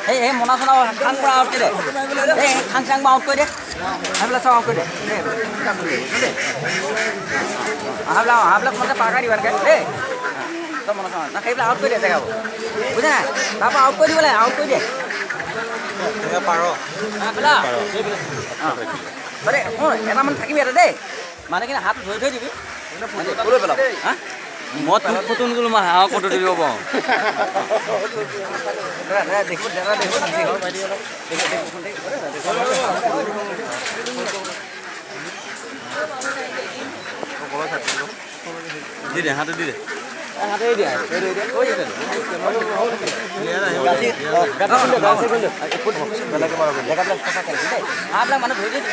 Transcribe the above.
এই মনা চনা খাং পৰা আউট কৰি দে এই খাং চাং আউট কৰি দে সেইবিলাক চব আউট কৰি দে হাঁহবিলাক মানে পাকা দিবা দেই চব মনা চনা না সেইবিলাক আউট কৰি দে জেগাবোৰ বুজা নাই তাৰপৰা আউট কৰি দিব লাগে আউট কৰি দে পাৰ এটামান থাকিবি এটা দেই মানে কিনে হাত ধৰি থৈ দিবি ক'লৈ পেলাব হা মই তোক ফটো নিদিলোঁ মই হাঁহক ফটো দিব পাৰোঁ দি দে হাতে দি দে হাতে দিয়া হাঁহবিলাক মানে ধৰি দিবি